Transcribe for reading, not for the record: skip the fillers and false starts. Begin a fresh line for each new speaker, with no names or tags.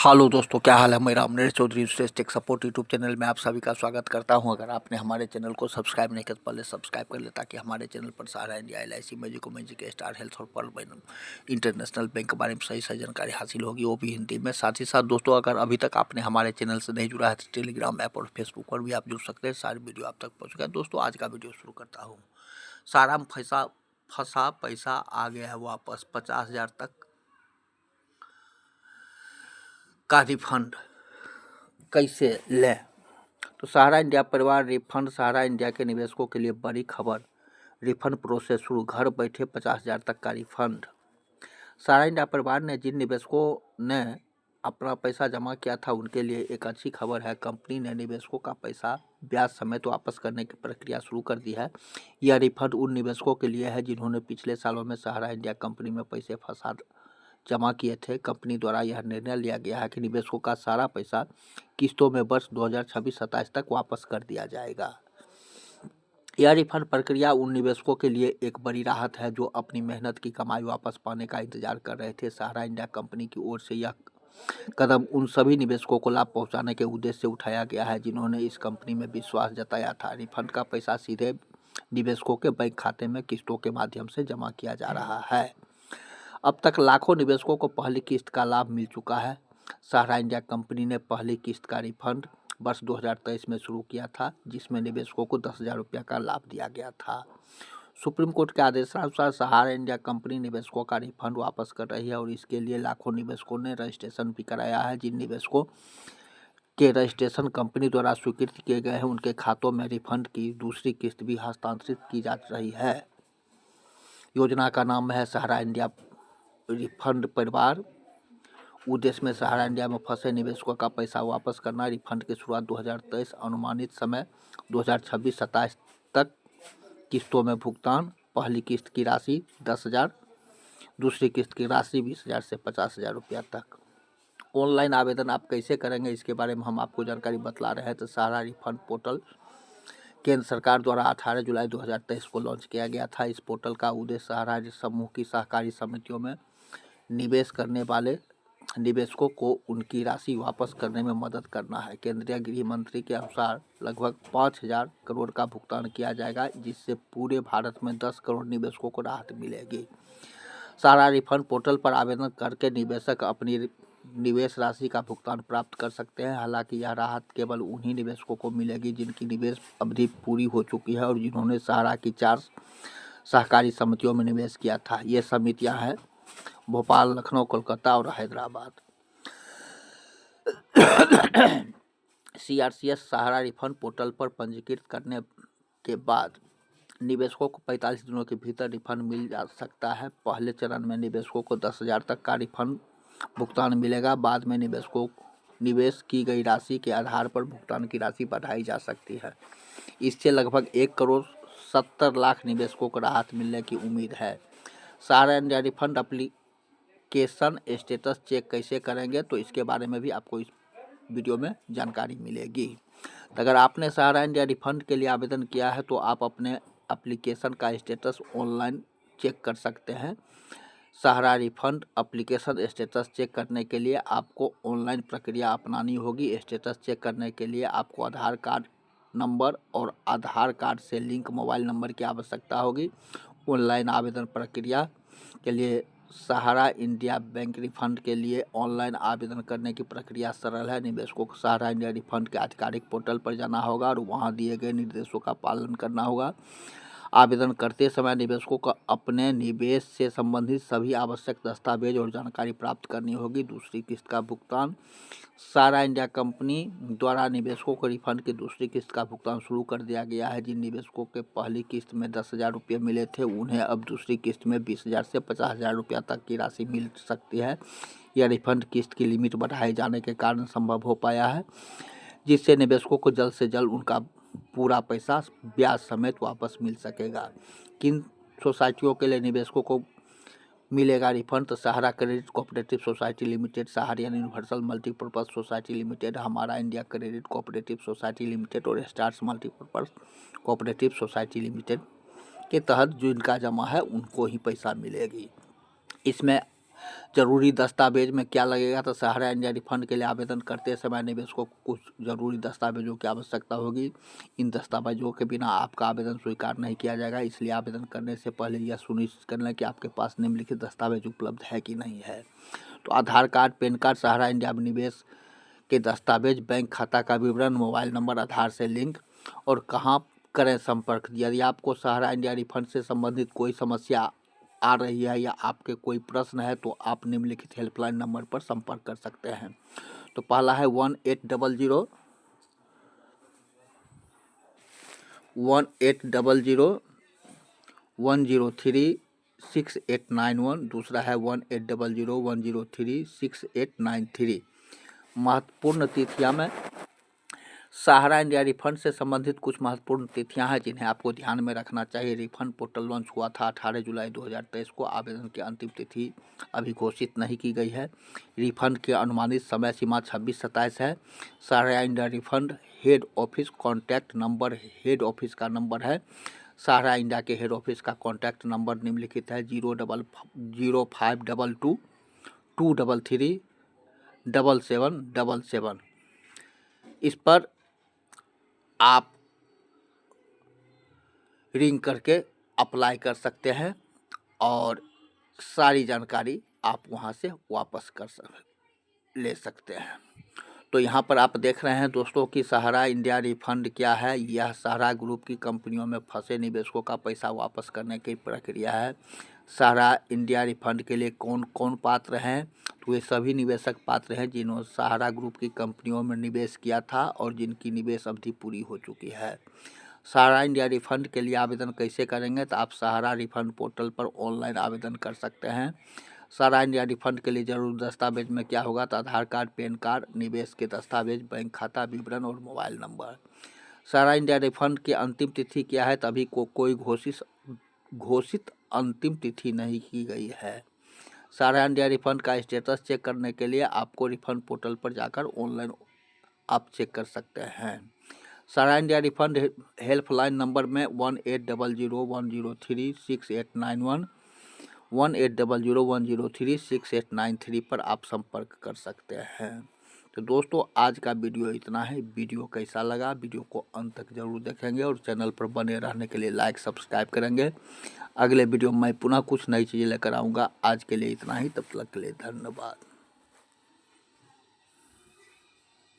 Hello दोस्तों, क्या हाल है। मेरा अमरेश चौधरी श्रेष्ठ टेक सपोर्ट यूट्यूब चैनल में आप सभी का स्वागत करता हूं। अगर आपने हमारे चैनल को सब्सक्राइब नहीं किया तो पहले सब्सक्राइब कर ले, ताकि हमारे चैनल पर Sahara India, LIC, Magic, Star Health और पर्ल इंटरनेशनल बैंक के बारे में सही सही जानकारी हासिल होगी, वो भी हिंदी में। साथ ही साथ दोस्तों, अगर अभी तक आपने हमारे चैनल से नहीं जुड़ा है तो टेलीग्राम ऐप और फेसबुक पर भी आप जुड़ सकते हैं। सारी वीडियो आप तक पहुँच गया। दोस्तों, आज का वीडियो शुरू करता हूँ। सारा में फंसा पैसा आ गया है वापस। 50,000 तक का रिफंड कैसे लें। तो सहारा इंडिया परिवार रिफंड। सहारा इंडिया के निवेशकों के लिए बड़ी खबर। रिफंड प्रोसेस शुरू, घर बैठे 50,000 तक का रिफंड। सहारा इंडिया परिवार ने जिन निवेशकों ने अपना पैसा जमा किया था उनके लिए एक अच्छी खबर है। कंपनी ने निवेशकों का पैसा ब्याज समेत वापस करने की प्रक्रिया शुरू कर दी है। यह रिफंड उन निवेशकों के लिए है जिन्होंने पिछले सालों में सहारा इंडिया कंपनी में पैसे फंसा जमा किए थे। कंपनी द्वारा यह निर्णय लिया गया है कि निवेशकों का सारा पैसा किस्तों में वर्ष 2026-27 तक वापस कर दिया जाएगा। यह रिफंड प्रक्रिया उन निवेशकों के लिए एक बड़ी राहत है जो अपनी मेहनत की कमाई वापस पाने का इंतजार कर रहे थे। सहारा इंडिया कंपनी की ओर से यह कदम उन सभी निवेशकों को लाभ पहुंचाने के उद्देश्य से उठाया गया है जिन्होंने इस कंपनी में विश्वास जताया था। रिफंड का पैसा सीधे निवेशकों के बैंक खाते में किस्तों के माध्यम से जमा किया जा रहा है। अब तक लाखों निवेशकों को पहली किस्त का लाभ मिल चुका है। सहारा इंडिया कंपनी ने पहली किस्त का रिफंड वर्ष 2023 में शुरू किया था, जिसमें निवेशकों को 10,000 रुपये का लाभ दिया गया था। सुप्रीम कोर्ट के आदेशानुसार सहारा इंडिया कंपनी निवेशकों का रिफंड वापस कर रही है और इसके लिए लाखों निवेशकों ने रजिस्ट्रेशन भी कराया है। जिन निवेशकों के रजिस्ट्रेशन कंपनी द्वारा स्वीकृत किए गए हैं उनके खातों में रिफंड की दूसरी किस्त भी हस्तांतरित की जा रही है। योजना का नाम है सहारा इंडिया रिफंड परिवार। उद्देश्य में सहारा इंडिया में फंसे निवेशकों का पैसा वापस करना। रिफंड की शुरुआत 2023, अनुमानित समय 2026-27 तक, किस्तों में भुगतान। पहली किस्त की राशि 10,000, दूसरी किस्त की राशि 20,000 से 50,000 रुपया तक। ऑनलाइन आवेदन आप कैसे करेंगे, इसके बारे में हम आपको जानकारी बतला रहे हैं। तो सहारा रिफंड पोर्टल केंद्र सरकार द्वारा 18 जुलाई 2023 को लॉन्च किया गया था। इस पोर्टल का उद्देश्य सहारा समूह की सहकारी समितियों में निवेश करने वाले निवेशकों को उनकी राशि वापस करने में मदद करना है। केंद्रीय गृह मंत्री के अनुसार लगभग 5,000 करोड़ का भुगतान किया जाएगा, जिससे पूरे भारत में 10 करोड़ निवेशकों को राहत मिलेगी। सहारा रिफंड पोर्टल पर आवेदन करके निवेशक अपनी निवेश राशि का भुगतान प्राप्त कर सकते हैं। हालांकि यह राहत केवल उन्हीं निवेशकों को मिलेगी जिनकी निवेश अवधि पूरी हो चुकी है और जिन्होंने सहारा की 4 सहकारी समितियों में निवेश किया था। ये समितियां हैं भोपाल, लखनऊ, कोलकाता और हैदराबाद। CRCS सहारा रिफंड पोर्टल पर पंजीकृत करने के बाद निवेशकों को 45 दिनों के भीतर रिफंड मिल जा सकता है। पहले चरण में निवेशकों को 10,000 तक का रिफंड भुगतान मिलेगा। बाद में निवेशकों निवेश की गई राशि के आधार पर भुगतान की राशि बढ़ाई जा सकती है। इससे लगभग 1 करोड़ 70 लाख निवेशकों को राहत मिलने की उम्मीद है। Sahara India refund application status check कैसे करेंगे, तो इसके बारे में भी आपको इस वीडियो में जानकारी मिलेगी। तो अगर आपने सहारा इंडिया रिफंड के लिए आवेदन किया है तो आप अपने एप्लीकेशन का स्टेटस ऑनलाइन चेक कर सकते हैं। सहारा रिफंड एप्लीकेशन स्टेटस चेक करने के लिए आपको ऑनलाइन प्रक्रिया अपनानी होगी। स्टेटस चेक करने के लिए आपको आधार कार्ड नंबर और आधार कार्ड से लिंक मोबाइल नंबर की आवश्यकता होगी। ऑनलाइन आवेदन प्रक्रिया के लिए सहारा इंडिया बैंक रिफंड के लिए ऑनलाइन आवेदन करने की प्रक्रिया सरल है। निवेशकों को सहारा इंडिया रिफंड के आधिकारिक पोर्टल पर जाना होगा और वहां दिए गए निर्देशों का पालन करना होगा। आवेदन करते समय निवेशकों को अपने निवेश से संबंधित सभी आवश्यक दस्तावेज और जानकारी प्राप्त करनी होगी। दूसरी किस्त का भुगतान। सहारा इंडिया कंपनी द्वारा निवेशकों को रिफंड की दूसरी किस्त का भुगतान शुरू कर दिया गया है। जिन निवेशकों के पहली किस्त में 10,000 रुपये मिले थे उन्हें अब दूसरी किस्त में 20,000 से 50,000 रुपया तक की राशि मिल सकती है। यह रिफंड किस्त की लिमिट बढ़ाए जाने के कारण संभव हो पाया है, जिससे निवेशकों को जल्द से जल्द उनका पूरा पैसा ब्याज समेत वापस मिल सकेगा। किन सोसाइटियों के लिए निवेशकों को मिलेगा रिफंड? तो Sahara credit cooperative society limited, Saharayan universal multipurpose society limited, Hamara India credit cooperative society limited और Stars multipurpose cooperative society limited के तहत जो इनका जमा है उनको ही पैसा मिलेगी। इसमें जरूरी दस्तावेज में क्या लगेगा, तो सहारा इंडिया रिफंड के लिए आवेदन करते समय निवेशकों को कुछ जरूरी दस्तावेजों की आवश्यकता होगी। इन दस्तावेजों के बिना आपका आवेदन स्वीकार नहीं किया जाएगा, इसलिए आवेदन करने से पहले यह सुनिश्चित कर लें कि आपके पास निम्नलिखित दस्तावेज उपलब्ध है कि नहीं है। तो आधार कार्ड, पैन कार्ड, सहारा इंडिया में निवेश के दस्तावेज, बैंक खाता का विवरण, मोबाइल नंबर आधार से लिंक। और कहाँ करें संपर्क? यदि आपको सहारा इंडिया रिफंड से संबंधित कोई समस्या आ रही है या आपके कोई प्रश्न है तो आप निम्नलिखित हेल्पलाइन नंबर पर संपर्क कर सकते हैं। तो पहला है 1800 दूसरा है 1800 महत्वपूर्ण तिथियां में सहारा इंडिया रिफंड से संबंधित कुछ महत्वपूर्ण तिथियां हैं जिन्हें आपको ध्यान में रखना चाहिए। रिफंड पोर्टल लॉन्च हुआ था 18 जुलाई 2023 को। आवेदन की अंतिम तिथि अभी घोषित नहीं की गई है। रिफंड की अनुमानित समय सीमा 26-27 है। Sahara India refund head office contact number, head office का नंबर है, सहारा इंडिया के हेड ऑफिस का कॉन्टैक्ट नंबर निम्नलिखित है 0522233777। इस पर आप रिंग करके अप्लाई कर सकते हैं और सारी जानकारी आप वहां से वापस ले सकते हैं। तो यहाँ पर आप देख रहे हैं दोस्तों कि सहारा इंडिया रिफंड क्या है। यह सहारा ग्रुप की कंपनियों में फंसे निवेशकों का पैसा वापस करने की प्रक्रिया है। सहारा इंडिया रिफंड के लिए कौन कौन पात्र हैं? तो ये सभी निवेशक पात्र हैं जिन्होंने सहारा ग्रुप की कंपनियों में निवेश किया था और जिनकी निवेश अवधि पूरी हो चुकी है। सहारा इंडिया रिफंड के लिए आवेदन कैसे करेंगे? तो आप सहारा रिफंड पोर्टल पर ऑनलाइन आवेदन कर सकते हैं। सहारा इंडिया रिफंड के लिए जरूर दस्तावेज में क्या होगा? तो आधार कार्ड, पैन कार्ड, निवेश के दस्तावेज, बैंक खाता विवरण और मोबाइल नंबर। सहारा इंडिया रिफंड की अंतिम तिथि क्या है? तो अभी कोई घोषित अंतिम तिथि नहीं की गई है। सहारा इंडिया रिफंड का स्टेटस चेक करने के लिए आपको रिफंड पोर्टल पर जाकर ऑनलाइन आप चेक कर सकते हैं। सहारा इंडिया रिफंड हेल्पलाइन नंबर में 1800 1800 पर आप संपर्क कर सकते हैं। तो दोस्तों आज का वीडियो इतना है। वीडियो कैसा लगा? वीडियो को अंत तक जरूर देखेंगे और चैनल पर बने रहने के लिए लाइक सब्सक्राइब करेंगे। अगले वीडियो में मैं पुनः कुछ नई चीज़ें लेकर आऊँगा। आज के लिए इतना ही, तब तक के लिए धन्यवाद।